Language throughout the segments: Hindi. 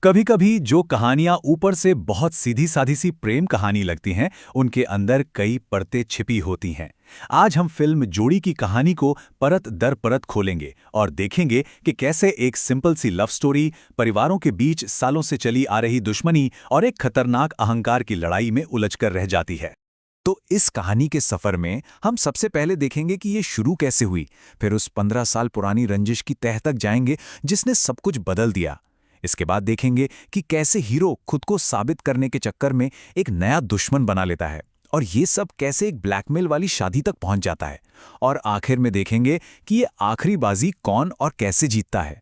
कभी कभी जो कहानियां ऊपर से बहुत सीधी सादी सी प्रेम कहानी लगती हैं, उनके अंदर कई परतें छिपी होती हैं। आज हम फिल्म जोड़ी की कहानी को परत दर परत खोलेंगे और देखेंगे कि कैसे एक सिंपल सी लव स्टोरी परिवारों के बीच सालों से चली आ रही दुश्मनी और एक खतरनाक अहंकार की लड़ाई में उलझकर रह जाती है। तो इस कहानी के सफर में हम सबसे पहले देखेंगे कि ये शुरू कैसे हुई, फिर उस 15 साल पुरानी रंजिश की तह तक जाएंगे जिसने सब कुछ बदल दिया। इसके बाद देखेंगे कि कैसे हीरो खुद को साबित करने के चक्कर में एक नया दुश्मन बना लेता है और ये सब कैसे एक ब्लैकमेल वाली शादी तक पहुंच जाता है। और आखिर में देखेंगे कि ये आखिरी बाजी कौन और कैसे जीतता है।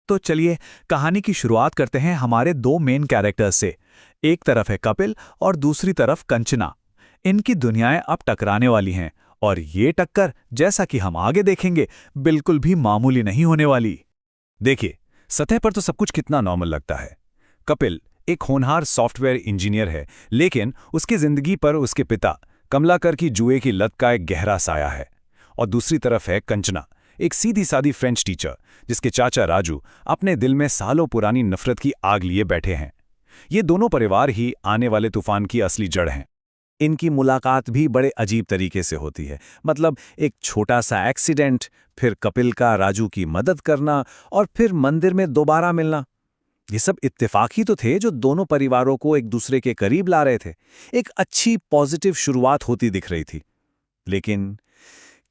तो चलिए कहानी की शुरुआत करते हैं हमारे दो मेन कैरेक्टर्स से। एक तरफ है कपिल और दूसरी तरफ कंचना। इनकी दुनियाएं अब टकराने वाली हैं और ये टक्कर, जैसा कि हम आगे देखेंगे, बिल्कुल भी मामूली नहीं होने वाली। देखिए, सतह पर तो सब कुछ कितना नॉर्मल लगता है। कपिल एक होनहार सॉफ्टवेयर इंजीनियर है, लेकिन उसकी जिंदगी पर उसके पिता कमलाकर की जुए की लत का एक गहरा साया है। और दूसरी तरफ है कंचना, एक सीधी सादी फ्रेंच टीचर जिसके चाचा राजू अपने दिल में सालों पुरानी नफरत की आग लिए बैठे हैं। ये दोनों परिवार ही आने वाले तूफान की असली जड़ हैं। इनकी मुलाकात भी बड़े अजीब तरीके से होती है। मतलब एक छोटा सा एक्सीडेंट, फिर कपिल का राजू की मदद करना और फिर मंदिर में दोबारा मिलना। ये सब इत्तेफाक ही तो थे जो दोनों परिवारों को एक दूसरे के करीब ला रहे थे। एक अच्छी पॉजिटिव शुरुआत होती दिख रही थी। लेकिन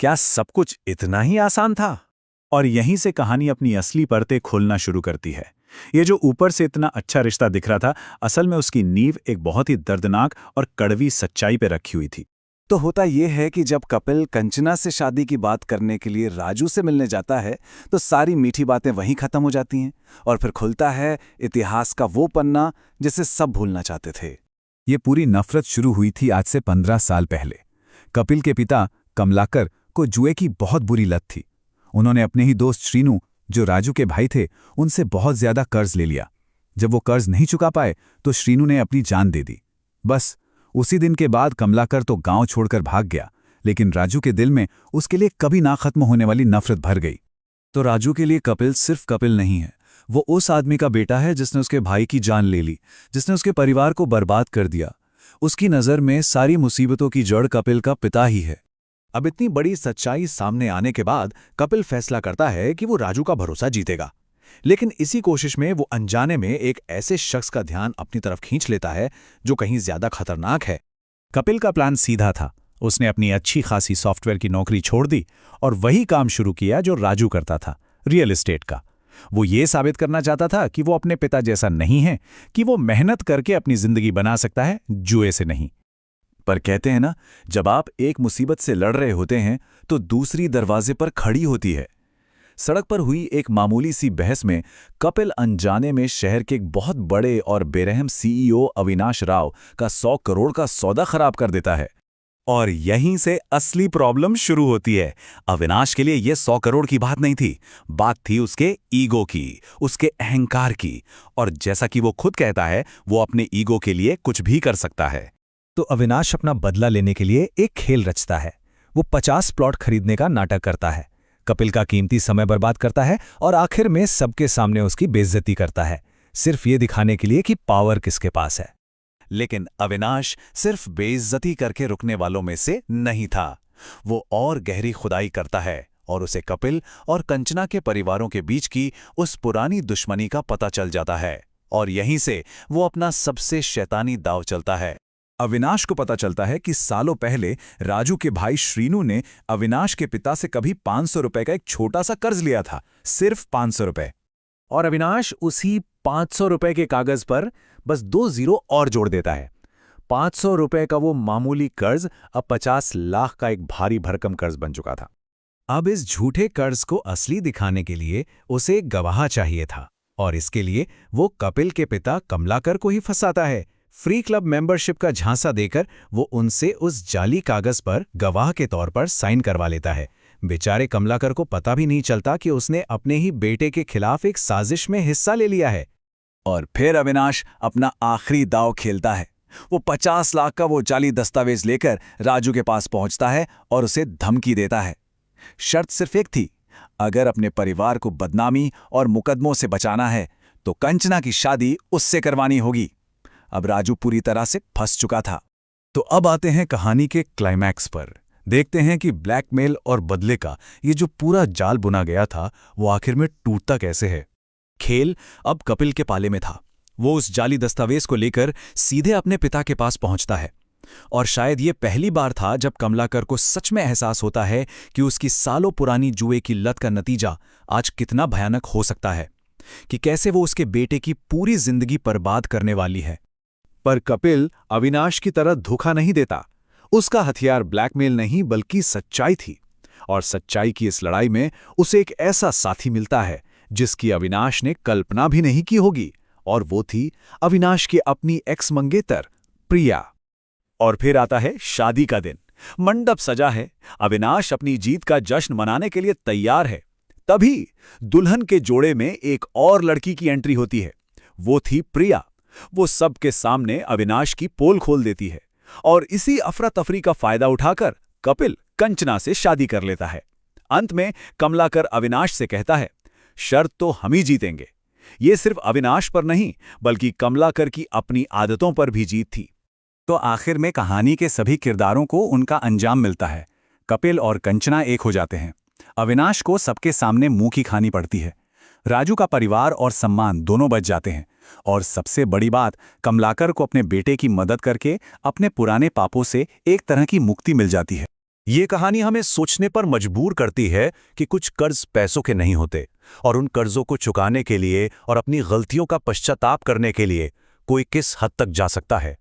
क्या सब कुछ इतना ही आसान था? और यहीं से कहानी अपनी असली परतें खोलना शुरू करती है। ये जो ऊपर से इतना अच्छा रिश्ता दिख रहा था, असल में उसकी नींव एक बहुत ही दर्दनाक और कड़वी सच्चाई पे रखी हुई थी। तो होता यह है कि जब कपिल कंचना से शादी की बात करने के लिए राजू से मिलने जाता है, तो सारी मीठी बातें वहीं खत्म हो जाती हैं और फिर खुलता है इतिहास का वो पन्ना जिसे सब भूलना चाहते थे। ये पूरी नफरत शुरू हुई थी आज से 15 साल पहले। कपिल के पिता कमलाकर को जुए की बहुत बुरी लत थी। उन्होंने अपने ही दोस्त श्रीनू, जो राजू के भाई थे, उनसे बहुत ज्यादा कर्ज ले लिया। जब वो कर्ज नहीं चुका पाए तो श्रीनू ने अपनी जान दे दी। बस उसी दिन के बाद कमलाकर तो गांव छोड़कर भाग गया, लेकिन राजू के दिल में उसके लिए कभी ना खत्म होने वाली नफरत भर गई। तो राजू के लिए कपिल सिर्फ कपिल नहीं है, वो उस आदमी का बेटा है जिसने उसके भाई की जान ले ली, जिसने उसके परिवार को बर्बाद कर दिया। उसकी नज़र में सारी मुसीबतों की जड़ कपिल का पिता ही है। अब इतनी बड़ी सच्चाई सामने आने के बाद कपिल फैसला करता है कि वो राजू का भरोसा जीतेगा। लेकिन इसी कोशिश में वो अनजाने में एक ऐसे शख्स का ध्यान अपनी तरफ खींच लेता है जो कहीं ज्यादा खतरनाक है। कपिल का प्लान सीधा था। उसने अपनी अच्छी खासी सॉफ्टवेयर की नौकरी छोड़ दी और वही काम शुरू किया जो राजू करता था, रियल एस्टेट का। वो ये साबित करना चाहता था कि वो अपने पिता जैसा नहीं है, कि वो मेहनत करके अपनी जिंदगी बना सकता है, जुए से नहीं। पर कहते हैं ना, जब आप एक मुसीबत से लड़ रहे होते हैं तो दूसरी दरवाजे पर खड़ी होती है। सड़क पर हुई एक मामूली सी बहस में कपिल अनजाने में शहर के एक बहुत बड़े और बेरहम सीईओ अविनाश राव का 100 करोड़ का सौदा खराब कर देता है। और यहीं से असली प्रॉब्लम शुरू होती है। अविनाश के लिए यह 100 करोड़ की बात नहीं थी, बात थी उसके ईगो की, उसके अहंकार की। और जैसा कि वो खुद कहता है, वो अपने ईगो के लिए कुछ भी कर सकता है। तो अविनाश अपना बदला लेने के लिए एक खेल रचता है। वो 50 प्लॉट खरीदने का नाटक करता है, कपिल का कीमती समय बर्बाद करता है और आखिर में सबके सामने उसकी बेइज्जती करता है, सिर्फ ये दिखाने के लिए कि पावर किसके पास है। लेकिन अविनाश सिर्फ बेइज्जती करके रुकने वालों में से नहीं था। वो और गहरी खुदाई करता है और उसे कपिल और कंचना के परिवारों के बीच की उस पुरानी दुश्मनी का पता चल जाता है। और यहीं से वो अपना सबसे शैतानी दांव चलता है। अविनाश को पता चलता है कि सालों पहले राजू के भाई श्रीनू ने अविनाश के पिता से कभी 500 रुपए का एक छोटा सा कर्ज लिया था, सिर्फ 500 रुपए। और अविनाश उसी 500 रुपए के कागज पर बस 2 जीरो और जोड़ देता है। 500 रुपए का वो मामूली कर्ज अब 50 लाख का एक भारी भरकम कर्ज बन चुका था। अब इस झूठे कर्ज को असली दिखाने के लिए उसे एक गवाह चाहिए था, और इसके लिए वो कपिल के पिता कमलाकर को ही फंसाता है। फ्री क्लब मेंबरशिप का झांसा देकर वो उनसे उस जाली कागज पर गवाह के तौर पर साइन करवा लेता है। बेचारे कमलाकर को पता भी नहीं चलता कि उसने अपने ही बेटे के खिलाफ एक साजिश में हिस्सा ले लिया है। और फिर अविनाश अपना आखिरी दांव खेलता है। वो 50 लाख का वो जाली दस्तावेज लेकर राजू के पास पहुंचता है और उसे धमकी देता है। शर्त सिर्फ एक थी, अगर अपने परिवार को बदनामी और मुकदमों से बचाना है तो कंचना की शादी उससे करवानी होगी। अब राजू पूरी तरह से फंस चुका था। तो अब आते हैं कहानी के क्लाइमैक्स पर। देखते हैं कि ब्लैकमेल और बदले का ये जो पूरा जाल बुना गया था वो आखिर में टूटता कैसे है। खेल अब कपिल के पाले में था। वो उस जाली दस्तावेज को लेकर सीधे अपने पिता के पास पहुंचता है। और शायद ये पहली बार था जब कमलाकर को सच में एहसास होता है कि उसकी सालों पुरानी जुए की लत का नतीजा आज कितना भयानक हो सकता है, कि कैसे वो उसके बेटे की पूरी जिंदगी बर्बाद करने वाली है। पर कपिल अविनाश की तरह धोखा नहीं देता। उसका हथियार ब्लैकमेल नहीं बल्कि सच्चाई थी। और सच्चाई की इस लड़ाई में उसे एक ऐसा साथी मिलता है जिसकी अविनाश ने कल्पना भी नहीं की होगी, और वो थी अविनाश की अपनी एक्स मंगेतर प्रिया। और फिर आता है शादी का दिन। मंडप सजा है, अविनाश अपनी जीत का जश्न मनाने के लिए तैयार है। तभी दुल्हन के जोड़े में एक और लड़की की एंट्री होती है। वो थी प्रिया। वो सबके सामने अविनाश की पोल खोल देती है और इसी अफरा तफरी का फायदा उठाकर कपिल कंचना से शादी कर लेता है। अंत में कमलाकर अविनाश से कहता है, शर्त तो हम ही जीतेंगे। ये सिर्फ अविनाश पर नहीं बल्कि कमलाकर की अपनी आदतों पर भी जीत थी। तो आखिर में कहानी के सभी किरदारों को उनका अंजाम मिलता है। कपिल और कंचना एक हो जाते हैं। अविनाश को सबके सामने मुंह की खानी पड़ती है। राजू का परिवार और सम्मान दोनों बच जाते हैं। और सबसे बड़ी बात, कमलाकर को अपने बेटे की मदद करके अपने पुराने पापों से एक तरह की मुक्ति मिल जाती है। ये कहानी हमें सोचने पर मजबूर करती है कि कुछ कर्ज पैसों के नहीं होते, और उन कर्जों को चुकाने के लिए और अपनी गलतियों का पश्चाताप करने के लिए कोई किस हद तक जा सकता है।